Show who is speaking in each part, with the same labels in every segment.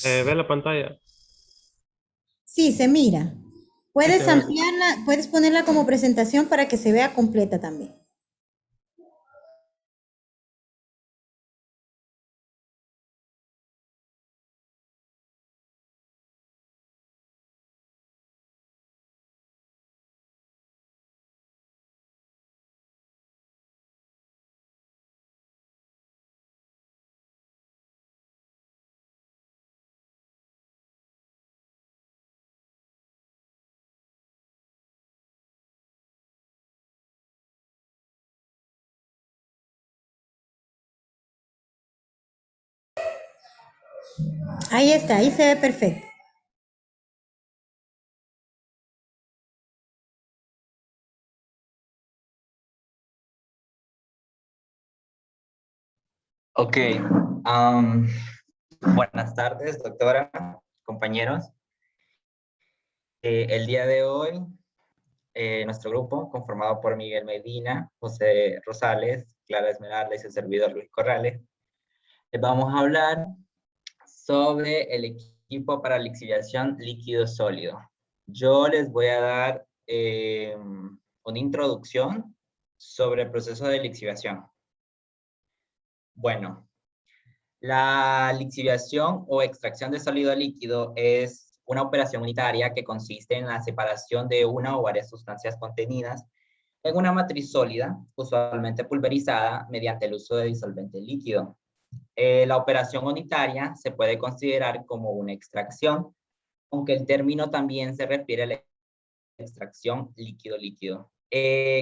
Speaker 1: Ve la pantalla.
Speaker 2: Sí, se mira.
Speaker 1: Sí,
Speaker 2: Puedes
Speaker 1: se ve.
Speaker 2: ampliarla, puedes ponerla como presentación para que se vea completa también. Ahí está, ahí se ve perfecto.
Speaker 3: Ok, am, buenas tardes, doctora, compañeros. El día de hoy, nuestro grupo, conformado por Miguel Medina, José Rosales, Clara Esmeralda y su servidor Luis Corrales, les vamos a hablar sobre el equipo para lixiviación líquido sólido. Yo les voy a dar una introducción sobre el proceso de lixiviación. Bueno, la lixiviación o extracción de sólido líquido es una operación unitaria que consiste en la separación de una o varias sustancias contenidas en una matriz sólida, usualmente pulverizada mediante el uso de disolvente líquido. La operación unitaria se puede considerar como una extracción, aunque el término también se refiere a la extracción líquido-líquido.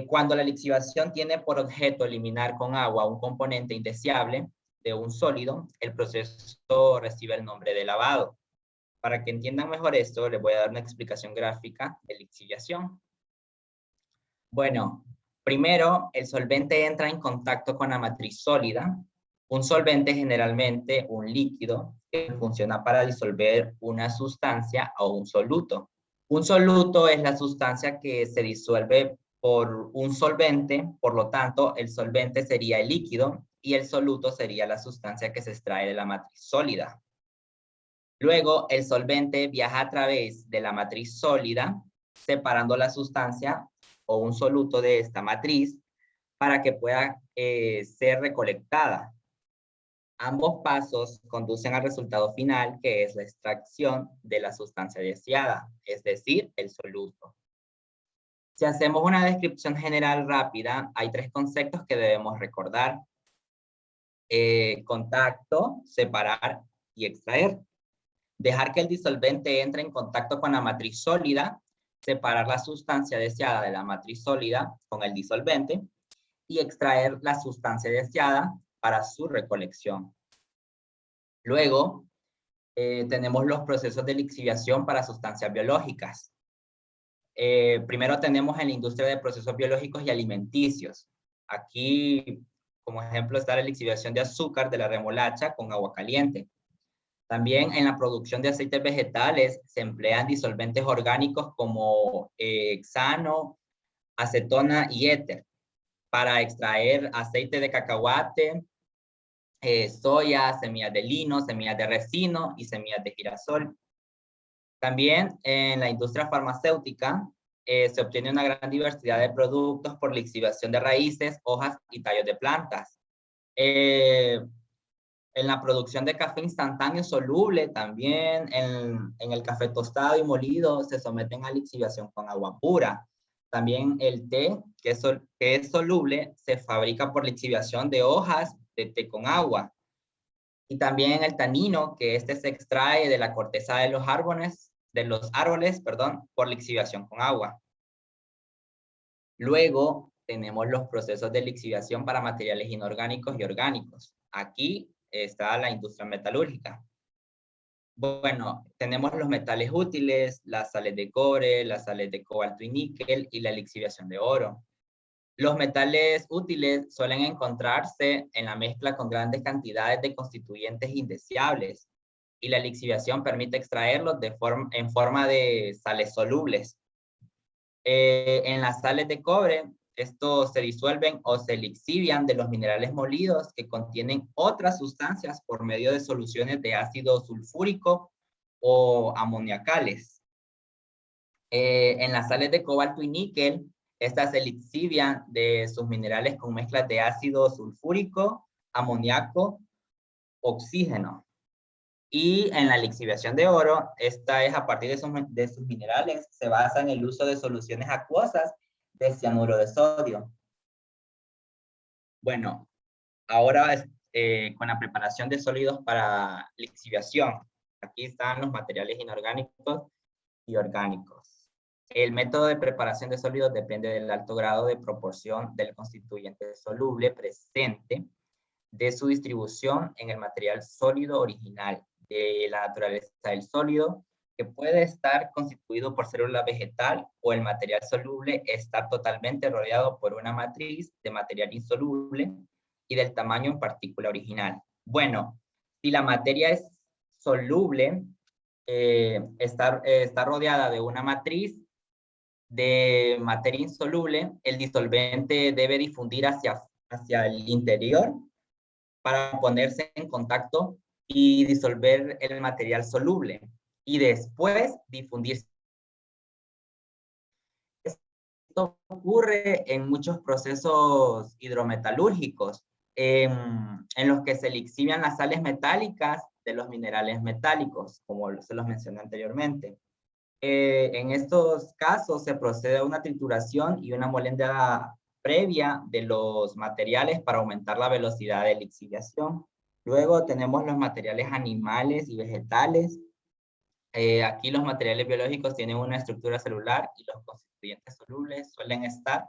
Speaker 3: Cuando la lixiviación tiene por objeto eliminar con agua un componente indeseable de un sólido, el proceso recibe el nombre de lavado. Para que entiendan mejor esto, les voy a dar una explicación gráfica de lixiviación. Bueno, primero, el solvente entra en contacto con la matriz sólida. Un solvente es generalmente un líquido que funciona para disolver una sustancia o un soluto. Un soluto es la sustancia que se disuelve por un solvente, por lo tanto, el solvente sería el líquido y el soluto sería la sustancia que se extrae de la matriz sólida. Luego, el solvente viaja a través de la matriz sólida, separando la sustancia o un soluto de esta matriz para que pueda ser recolectada. Ambos pasos conducen al resultado final, que es la extracción de la sustancia deseada, es decir, el soluto. Si hacemos una descripción general rápida, hay tres conceptos que debemos recordar. Contacto, separar y extraer. Dejar que el disolvente entre en contacto con la matriz sólida, separar la sustancia deseada de la matriz sólida con el disolvente y extraer la sustancia deseada para su recolección. Luego, tenemos los procesos de lixiviación para sustancias biológicas. Primero tenemos en la industria de procesos biológicos y alimenticios. Aquí, como ejemplo, está la lixiviación de azúcar de la remolacha con agua caliente. También en la producción de aceites vegetales se emplean disolventes orgánicos como hexano, acetona y éter para extraer aceite de cacahuate, soya, semillas de lino, semillas de resino y semillas de girasol. También en la industria farmacéutica se obtiene una gran diversidad de productos por lixiviación de raíces, hojas y tallos de plantas. En la producción de café instantáneo soluble, también en el café tostado y molido se someten a lixiviación con agua pura. También el té, que es soluble, se fabrica por lixiviación de hojas de té con agua. Y también el tanino, que este se extrae de la corteza de los árboles, perdón, por lixiviación con agua. Luego tenemos los procesos de lixiviación para materiales inorgánicos y orgánicos. Aquí está la industria metalúrgica. Bueno, tenemos los metales útiles, las sales de cobre, las sales de cobalto y níquel y la lixiviación de oro. Los metales útiles suelen encontrarse en la mezcla con grandes cantidades de constituyentes indeseables y la lixiviación permite extraerlos en forma de sales solubles. En las sales de cobre Estos se disuelven o se lixivian de los minerales molidos que contienen otras sustancias por medio de soluciones de ácido sulfúrico o amoniacales. En las sales de cobalto y níquel, estas se lixivian de sus minerales con mezclas de ácido sulfúrico, amoníaco, oxígeno. Y en la lixiviación de oro, esta es a partir de sus minerales, se basa en el uso de soluciones acuosas de cianuro de sodio. Bueno, ahora con la preparación de sólidos para lixiviación. Aquí están los materiales inorgánicos y orgánicos. El método de preparación de sólidos depende del alto grado de proporción del constituyente soluble presente, de su distribución en el material sólido original, de la naturaleza del sólido, que puede estar constituido por célula vegetal o el material soluble estar totalmente rodeado por una matriz de material insoluble y del tamaño en partícula original. Bueno, si la materia es soluble, está rodeada de una matriz de materia insoluble, el disolvente debe difundir hacia el interior para ponerse en contacto y disolver el material soluble y después difundirse. Esto ocurre en muchos procesos hidrometalúrgicos en los que se lixivian las sales metálicas de los minerales metálicos, como se los mencioné anteriormente. En estos casos se procede a una trituración y una molienda previa de los materiales para aumentar la velocidad de lixiviación. Luego tenemos los materiales animales y vegetales. Aquí los materiales biológicos tienen una estructura celular y los constituyentes solubles suelen estar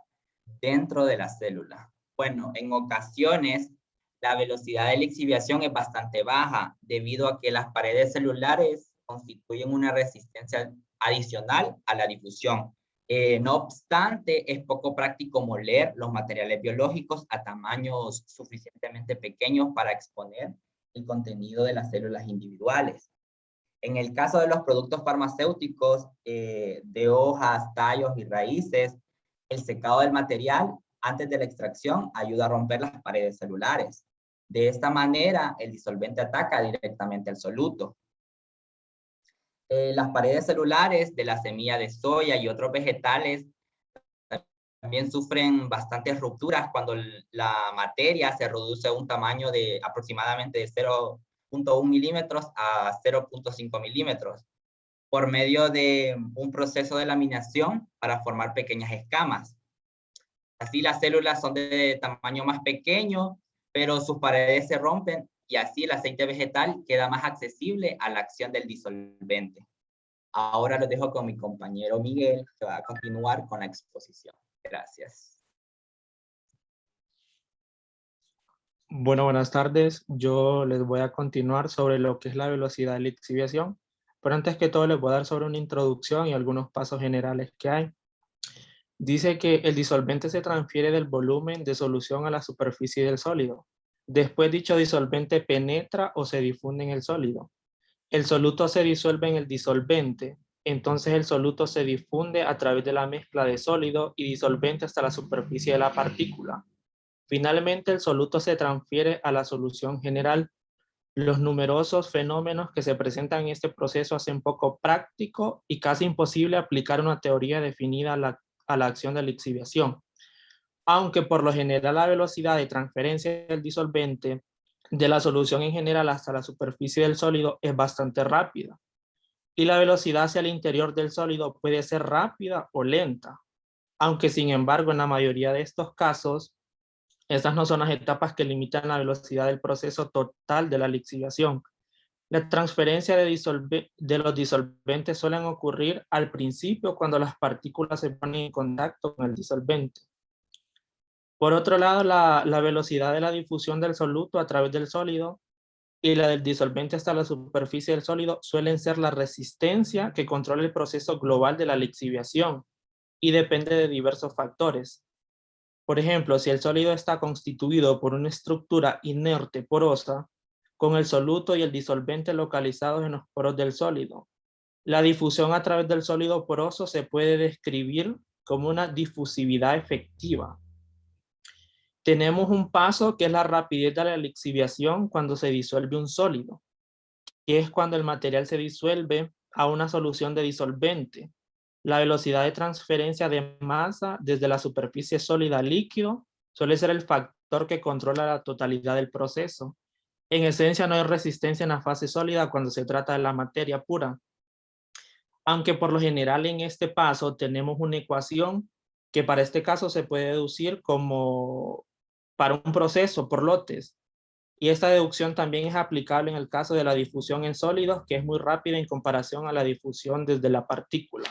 Speaker 3: dentro de la célula. Bueno, en ocasiones la velocidad de lixiviación es bastante baja debido a que las paredes celulares constituyen una resistencia adicional a la difusión. No obstante, es poco práctico moler los materiales biológicos a tamaños suficientemente pequeños para exponer el contenido de las células individuales. En el caso de los productos farmacéuticos, de hojas, tallos y raíces, el secado del material antes de la extracción ayuda a romper las paredes celulares. De esta manera, el disolvente ataca directamente al soluto. Las paredes celulares de la semilla de soya y otros vegetales también sufren bastantes rupturas cuando la materia se reduce a un tamaño de aproximadamente de 0.1 milímetros a 0.5 milímetros por medio de un proceso de laminación para formar pequeñas escamas. Así las células son de tamaño más pequeño, pero sus paredes se rompen y así el aceite vegetal queda más accesible a la acción del disolvente. Ahora lo dejo con mi compañero Miguel, que va a continuar con la exposición. Gracias.
Speaker 1: Bueno, buenas tardes. Yo les voy a continuar sobre lo que es la velocidad de lixiviación, pero antes que todo les voy a dar sobre una introducción y algunos pasos generales que hay. Dice que el disolvente se transfiere del volumen de solución a la superficie del sólido. Después dicho disolvente penetra o se difunde en el sólido. El soluto se disuelve en el disolvente, entonces el soluto se difunde a través de la mezcla de sólido y disolvente hasta la superficie de la partícula. Finalmente, el soluto se transfiere a la solución general. Los numerosos fenómenos que se presentan en este proceso hacen poco práctico y casi imposible aplicar una teoría definida a la acción de lixiviación, aunque por lo general la velocidad de transferencia del disolvente de la solución en general hasta la superficie del sólido es bastante rápida, y la velocidad hacia el interior del sólido puede ser rápida o lenta, aunque sin embargo en la mayoría de estos casos, estas no son las etapas que limitan la velocidad del proceso total de la lixiviación. La transferencia de los disolventes suelen ocurrir al principio cuando las partículas se ponen en contacto con el disolvente. Por otro lado, la velocidad de la difusión del soluto a través del sólido y la del disolvente hasta la superficie del sólido suelen ser la resistencia que controla el proceso global de la lixiviación y depende de diversos factores. Por ejemplo, si el sólido está constituido por una estructura inerte porosa, con el soluto y el disolvente localizados en los poros del sólido, la difusión a través del sólido poroso se puede describir como una difusividad efectiva. Tenemos un paso que es la rapidez de la lixiviación cuando se disuelve un sólido, que es cuando el material se disuelve a una solución de disolvente. La velocidad de transferencia de masa desde la superficie sólida al líquido suele ser el factor que controla la totalidad del proceso. En esencia, no hay resistencia en la fase sólida cuando se trata de la materia pura, aunque por lo general en este paso tenemos una ecuación que para este caso se puede deducir como para un proceso por lotes. Y esta deducción también es aplicable en el caso de la difusión en sólidos, que es muy rápida en comparación a la difusión desde la partícula.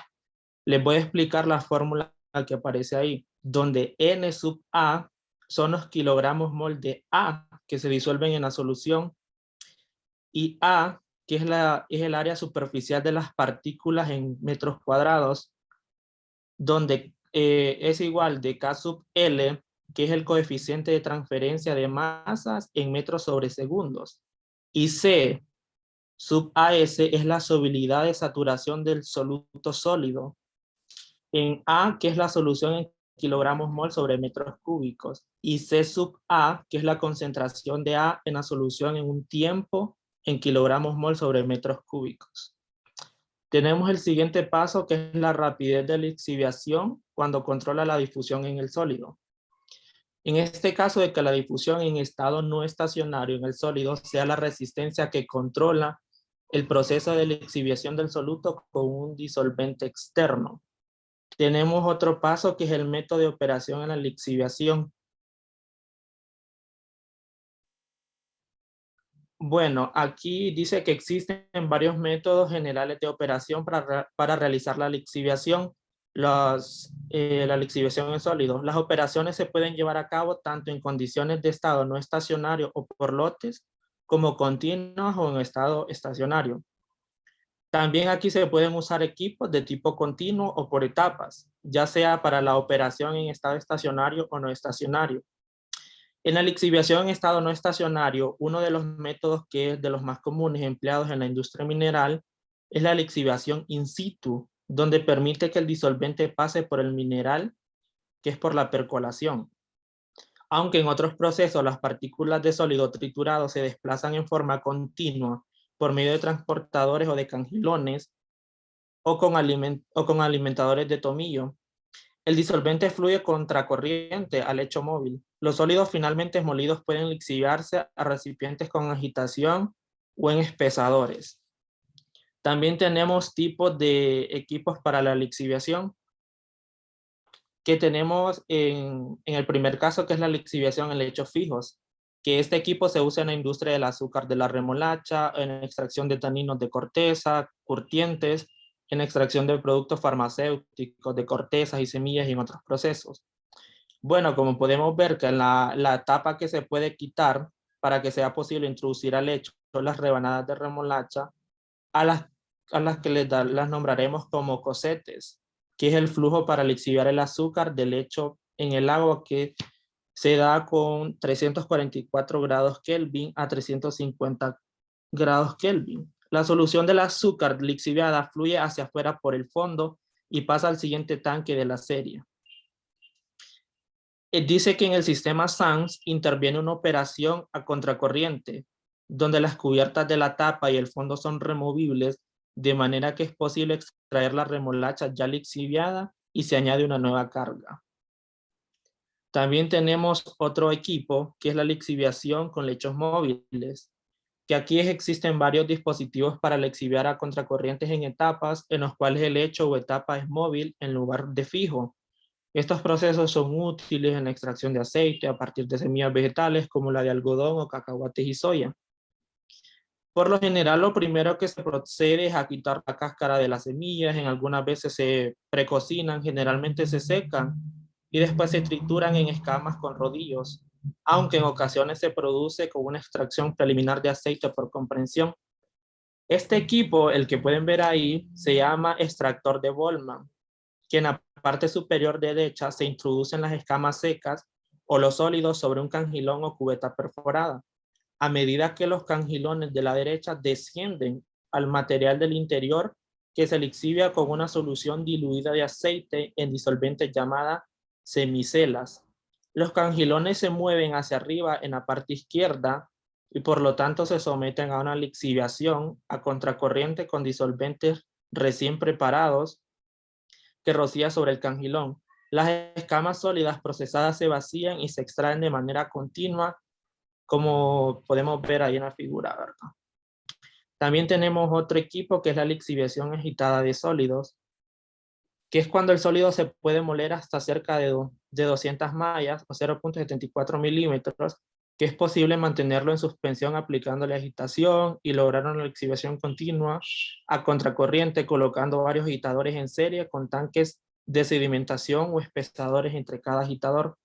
Speaker 1: Les voy a explicar la fórmula que aparece ahí, donde N sub A son los kilogramos mol de A que se disuelven en la solución, y A, que es el área superficial de las partículas en metros cuadrados, donde es igual de K sub L, que es el coeficiente de transferencia de masas en metros sobre segundos. Y C sub AS es la solubilidad de saturación del soluto sólido en A, que es la solución en kilogramos mol sobre metros cúbicos, y C sub A, que es la concentración de A en la solución en un tiempo en kilogramos mol sobre metros cúbicos. Tenemos el siguiente paso, que es la rapidez de lixiviación cuando controla la difusión en el sólido. En este caso de que la difusión en estado no estacionario en el sólido sea la resistencia que controla el proceso de lixiviación del soluto con un disolvente externo. Tenemos otro paso que es el método de operación en la lixiviación. Bueno, aquí dice que existen varios métodos generales de operación para realizar la lixiviación. La lixiviación en sólidos. Las operaciones se pueden llevar a cabo tanto en condiciones de estado no estacionario o por lotes, como continuas o en estado estacionario. También aquí se pueden usar equipos de tipo continuo o por etapas, ya sea para la operación en estado estacionario o no estacionario. En la lixiviación en estado no estacionario, uno de los métodos que es de los más comunes empleados en la industria mineral es la lixiviación in situ, donde permite que el disolvente pase por el mineral, que es por la percolación. Aunque en otros procesos las partículas de sólido triturado se desplazan en forma continua por medio de transportadores o de cangilones o con alimentadores de tomillo. El disolvente fluye contracorriente al lecho móvil. Los sólidos finalmente molidos pueden lixiviarse a recipientes con agitación o en espesadores. También tenemos tipos de equipos para la lixiviación, que tenemos en el primer caso, que es la lixiviación en lechos fijos, que este equipo se usa en la industria del azúcar de la remolacha, en la extracción de taninos de corteza, curtientes, en extracción de productos farmacéuticos, de cortezas y semillas y en otros procesos. Bueno, como podemos ver que la etapa que se puede quitar para que sea posible introducir al lecho son las rebanadas de remolacha, a las que las nombraremos como cosetes, que es el flujo para lixiviar el azúcar del lecho en el agua, que se da con 344 grados Kelvin a 350 grados Kelvin. La solución del azúcar lixiviada fluye hacia afuera por el fondo y pasa al siguiente tanque de la serie. Dice que en el sistema SANS interviene una operación a contracorriente, donde las cubiertas de la tapa y el fondo son removibles, de manera que es posible extraer la remolacha ya lixiviada y se añade una nueva carga. También tenemos otro equipo, que es la lixiviación con lechos móviles, que aquí existen varios dispositivos para lixiviar a contracorrientes en etapas, en los cuales el lecho o etapa es móvil en lugar de fijo. Estos procesos son útiles en la extracción de aceite a partir de semillas vegetales como la de algodón o cacahuates y soya. Por lo general, lo primero que se procede es a quitar la cáscara de las semillas. En algunas veces se precocinan, generalmente se secan y después se trituran en escamas con rodillos, aunque en ocasiones se produce con una extracción preliminar de aceite por comprensión. Este equipo, el que pueden ver ahí, se llama extractor de Boltzmann, que en la parte superior derecha se introducen las escamas secas o los sólidos sobre un cangilón o cubeta perforada. A medida que los cangilones de la derecha descienden al material del interior, que se lixivian con una solución diluida de aceite en disolventes llamada semicelas. Los cangilones se mueven hacia arriba en la parte izquierda y por lo tanto se someten a una lixiviación a contracorriente con disolventes recién preparados que rocía sobre el cangilón. Las escamas sólidas procesadas se vacían y se extraen de manera continua, como podemos ver ahí en la figura, ¿verdad? También tenemos otro equipo que es la lixiviación agitada de sólidos, que es cuando el sólido se puede moler hasta cerca de 200 mallas o 0.74 milímetros, que es posible mantenerlo en suspensión aplicándole agitación y lograr una lixiviación continua a contracorriente colocando varios agitadores en serie con tanques de sedimentación o espesadores entre cada agitador.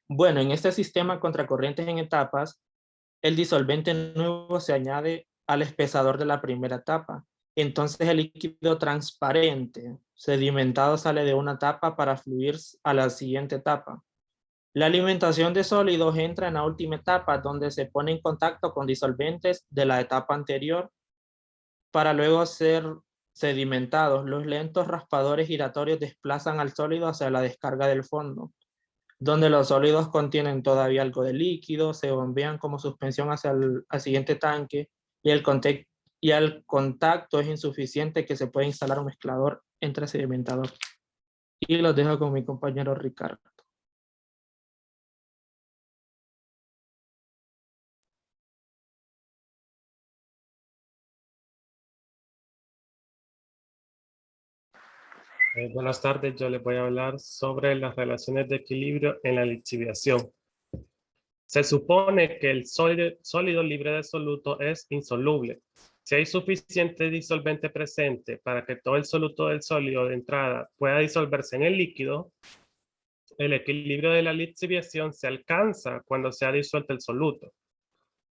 Speaker 1: Bueno, en este sistema contracorrientes en etapas, el disolvente nuevo se añade al espesador de la primera etapa. Entonces el líquido transparente sedimentado sale de una etapa para fluir a la siguiente etapa. La alimentación de sólidos entra en la última etapa donde se pone en contacto con disolventes de la etapa anterior para luego ser sedimentados. Los lentos raspadores giratorios desplazan al sólido hacia la descarga del fondo, donde los sólidos contienen todavía algo de líquido, se bombean como suspensión hacia al siguiente tanque y el contacto es insuficiente que se puede instalar un mezclador entre sedimentador. Y los dejo con mi compañero Ricardo.
Speaker 4: Buenas tardes, yo les voy a hablar sobre las relaciones de equilibrio en la lixiviación. Se supone que el sólido libre de soluto es insoluble. Si hay suficiente disolvente presente para que todo el soluto del sólido de entrada pueda disolverse en el líquido, el equilibrio de la lixiviación se alcanza cuando se ha disuelto el soluto.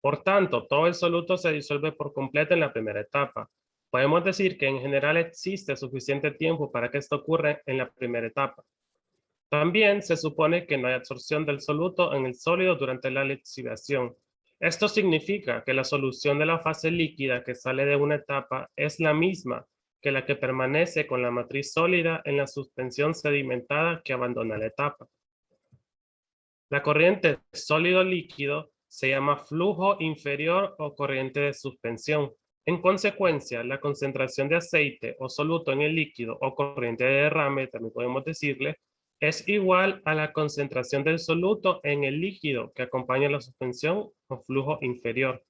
Speaker 4: Por tanto, todo el soluto se disuelve por completo en la primera etapa. Podemos decir que en general existe suficiente tiempo para que esto ocurra en la primera etapa. También se supone que no hay absorción del soluto en el sólido durante la lixiviación. Esto significa que la solución de la fase líquida que sale de una etapa es la misma que la que permanece con la matriz sólida en la suspensión sedimentada que abandona la etapa. La corriente sólido-líquido se llama flujo inferior o corriente de suspensión. En consecuencia, la concentración de aceite o soluto en el líquido o corriente de derrame, también podemos decirle, es igual a la concentración del soluto en el líquido que acompaña la suspensión o flujo inferior.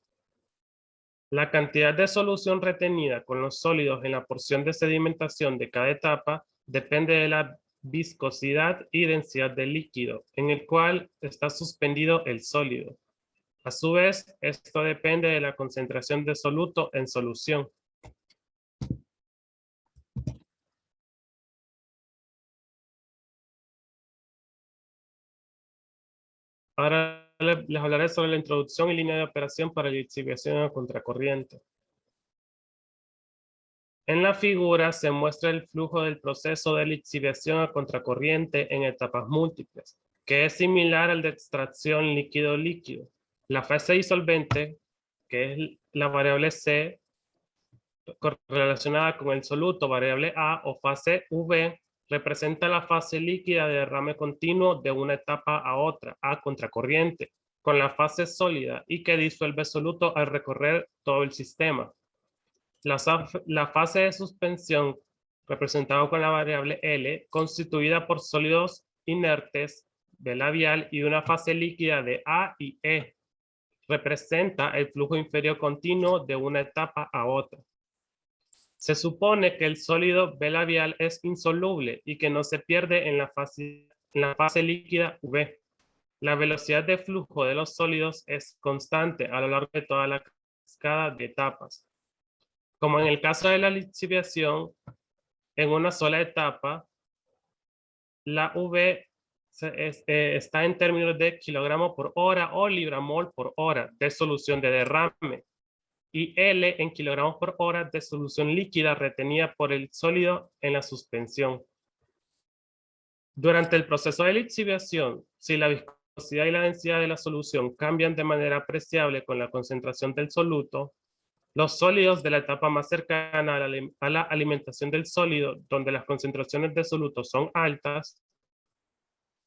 Speaker 4: La cantidad de solución retenida con los sólidos en la porción de sedimentación de cada etapa depende de la viscosidad y densidad del líquido en el cual está suspendido el sólido. A su vez, esto depende de la concentración de soluto en solución. Ahora les hablaré sobre la introducción y línea de operación para la lixiviación a contracorriente. En la figura se muestra el flujo del proceso de lixiviación a contracorriente en etapas múltiples, que es similar al de extracción líquido-líquido. La fase disolvente, que es la variable C, relacionada con el soluto, variable A, o fase V, representa la fase líquida de derrame continuo de una etapa a otra, a contracorriente, con la fase sólida y que disuelve soluto al recorrer todo el sistema. La fase de suspensión, representada con la variable L, constituida por sólidos inertes de labial y una fase líquida de A y E, representa el flujo inferior continuo de una etapa a otra. Se supone que el sólido B labial es insoluble y que no se pierde en la fase líquida V. La velocidad de flujo de los sólidos es constante a lo largo de toda la cascada de etapas. Como en el caso de la lixiviación, en una sola etapa, la V está en términos de kilogramo por hora o libramol por hora de solución de derrame, y L en kilogramos por hora de solución líquida retenida por el sólido en la suspensión. Durante el proceso de lixiviación, si la viscosidad y la densidad de la solución cambian de manera apreciable con la concentración del soluto, Los sólidos de la etapa más cercana a la alimentación del sólido, donde las concentraciones de soluto son altas,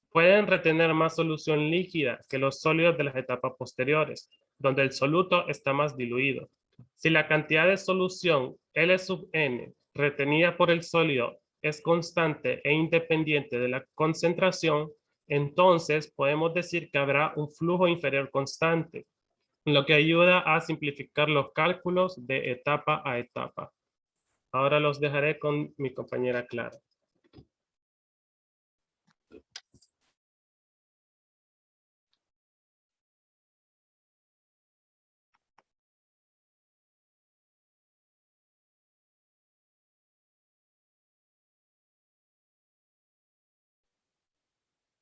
Speaker 4: pueden retener más solución líquida que los sólidos de las etapas posteriores, donde el soluto está más diluido. Si la cantidad de solución L sub n retenida por el sólido es constante e independiente de la concentración, entonces podemos decir que habrá un flujo inferior constante, lo que ayuda a simplificar los cálculos de etapa a etapa. Ahora los dejaré con mi compañera Clara.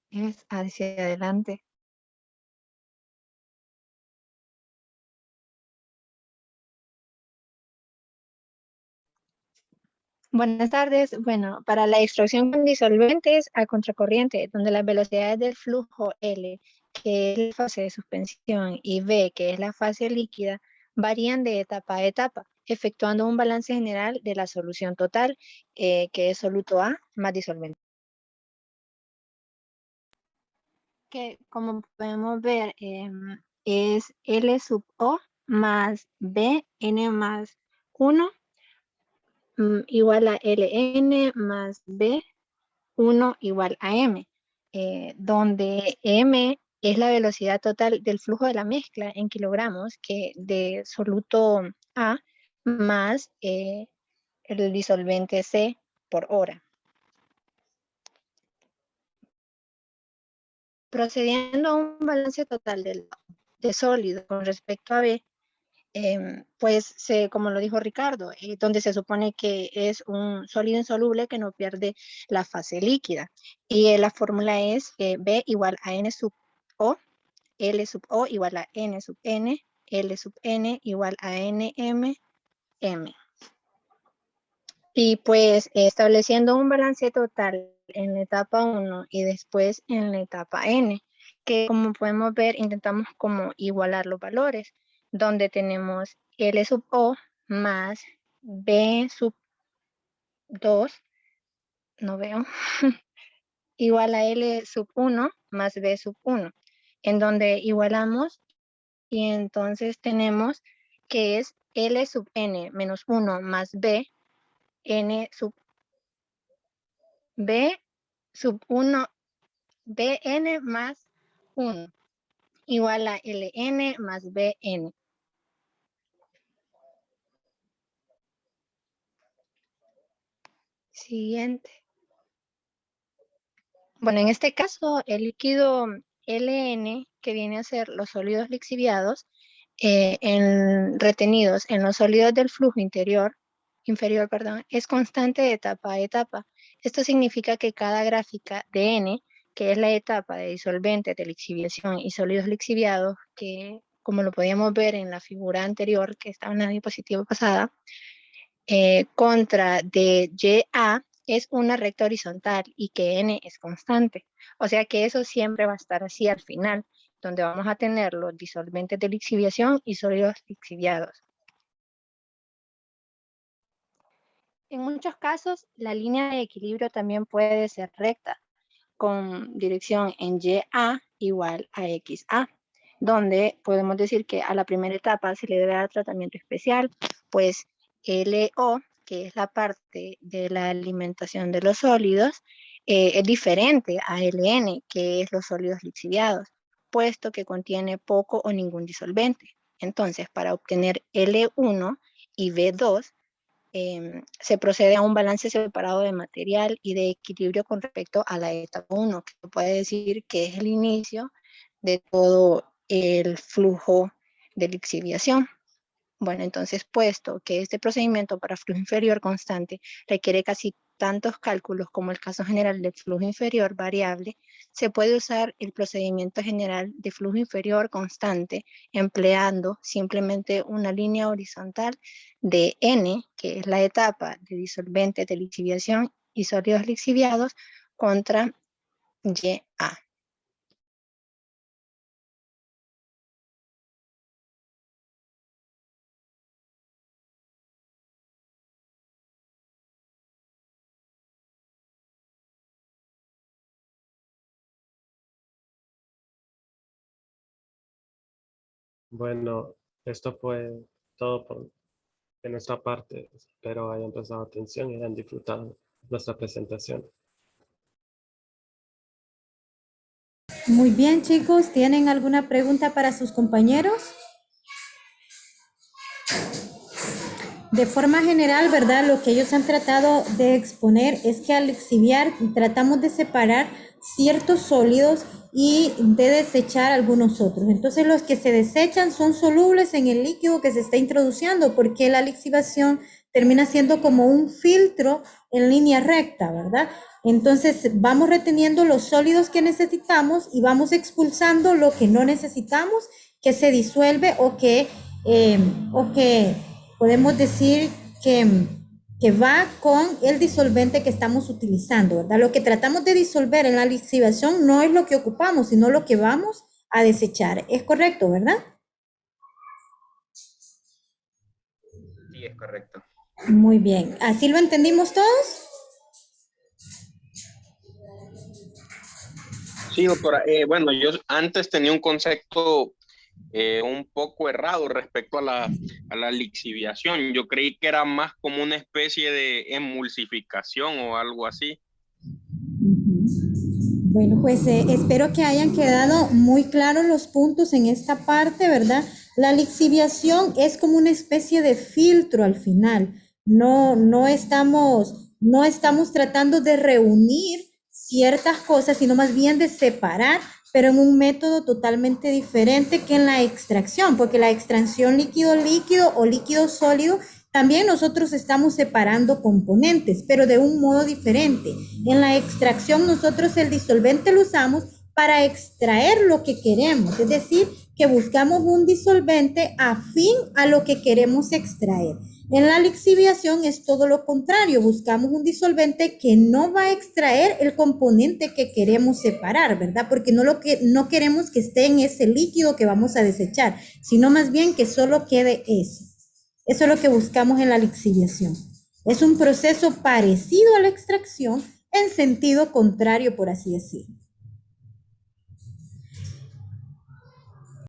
Speaker 5: Es hacia adelante. Buenas tardes. Bueno, para la extracción con disolventes a contracorriente, donde las velocidades del flujo L, que es la fase de suspensión, y V, que es la fase líquida, varían de etapa a etapa, efectuando un balance general de la solución total, que es soluto A más disolvente. Que como podemos ver, es L sub O más B, N más 1, igual a Ln más B, 1 igual a M, donde M es la velocidad total del flujo de la mezcla en kilogramos que de soluto A más el disolvente C por hora. Procediendo a un balance total de sólido con respecto a B, pues como lo dijo Ricardo, donde se supone que es un sólido insoluble que no pierde la fase líquida. Y la fórmula es B igual a N sub O, L sub O igual a N sub N, L sub N igual a NM, M. Y pues estableciendo un balance total en la etapa 1 y después en la etapa N, que como podemos ver intentamos como igualar los valores, donde tenemos L sub O más B sub 2, no veo, igual a L sub 1 más B sub 1, en donde igualamos y entonces tenemos que es L sub N menos 1 más B, N sub B sub 1, Bn más 1 igual a Ln más Bn. Siguiente. Bueno, en este caso, el líquido Ln, que viene a ser los sólidos lixiviados, retenidos en los sólidos del flujo inferior, es constante de etapa a etapa. Esto significa que cada gráfica de N, que es la etapa de disolventes de lixiviación y sólidos lixiviados, que como lo podíamos ver en la figura anterior que estaba en la diapositiva pasada, contra de YA es una recta horizontal y que N es constante. O sea que eso siempre va a estar así al final, donde vamos a tener los disolventes de lixiviación y sólidos lixiviados. En muchos casos, la línea de equilibrio también puede ser recta, con dirección en YA igual a XA, donde podemos decir que a la primera etapa se le debe dar tratamiento especial, pues LO, que es la parte de la alimentación de los sólidos, es diferente a LN, que es los sólidos lixiviados, puesto que contiene poco o ningún disolvente. Entonces, para obtener L1 y B2, se procede a un balance separado de material y de equilibrio con respecto a la etapa 1, que se puede decir que es el inicio de todo el flujo de lixiviación. Bueno, entonces, puesto que este procedimiento para flujo inferior constante requiere casi tantos cálculos como el caso general del flujo inferior variable, se puede usar el procedimiento general de flujo inferior constante empleando simplemente una línea horizontal de N, que es la etapa de disolventes de lixiviación y sólidos lixiviados, contra YA.
Speaker 4: Bueno, esto fue todo de nuestra parte. Espero hayan prestado atención y hayan disfrutado nuestra presentación.
Speaker 2: Muy bien, chicos. ¿Tienen alguna pregunta para sus compañeros? De forma general, ¿verdad? Lo que ellos han tratado de exponer es que al lixiviar tratamos de separar ciertos sólidos y de desechar algunos otros. Entonces, los que se desechan son solubles en el líquido que se está introduciendo, porque la lixiviación termina siendo como un filtro en línea recta, ¿verdad? Entonces, vamos reteniendo los sólidos que necesitamos y vamos expulsando lo que no necesitamos, que se disuelve o que podemos decir que va con el disolvente que estamos utilizando, ¿verdad? Lo que tratamos de disolver en la lixiviación no es lo que ocupamos, sino lo que vamos a desechar. ¿Es correcto, verdad?
Speaker 3: Sí, es correcto.
Speaker 2: Muy bien. ¿Así lo entendimos todos?
Speaker 6: Sí, doctora. Bueno, yo antes tenía un concepto un poco errado respecto a la lixiviación. Yo creí que era más como una especie de emulsificación o algo así.
Speaker 2: Bueno, pues espero que hayan quedado muy claros los puntos en esta parte, ¿verdad? La lixiviación es como una especie de filtro al final. No estamos tratando de reunir ciertas cosas, sino más bien de separar, pero en un método totalmente diferente que en la extracción, porque la extracción líquido-líquido o líquido-sólido, también nosotros estamos separando componentes, pero de un modo diferente. En la extracción nosotros el disolvente lo usamos para extraer lo que queremos, es decir, que buscamos un disolvente afín a lo que queremos extraer. En la lixiviación es todo lo contrario, buscamos un disolvente que no va a extraer el componente que queremos separar, ¿verdad? Porque no queremos que esté en ese líquido que vamos a desechar, sino más bien que solo quede eso. Eso es lo que buscamos en la lixiviación. Es un proceso parecido a la extracción en sentido contrario, por así decirlo.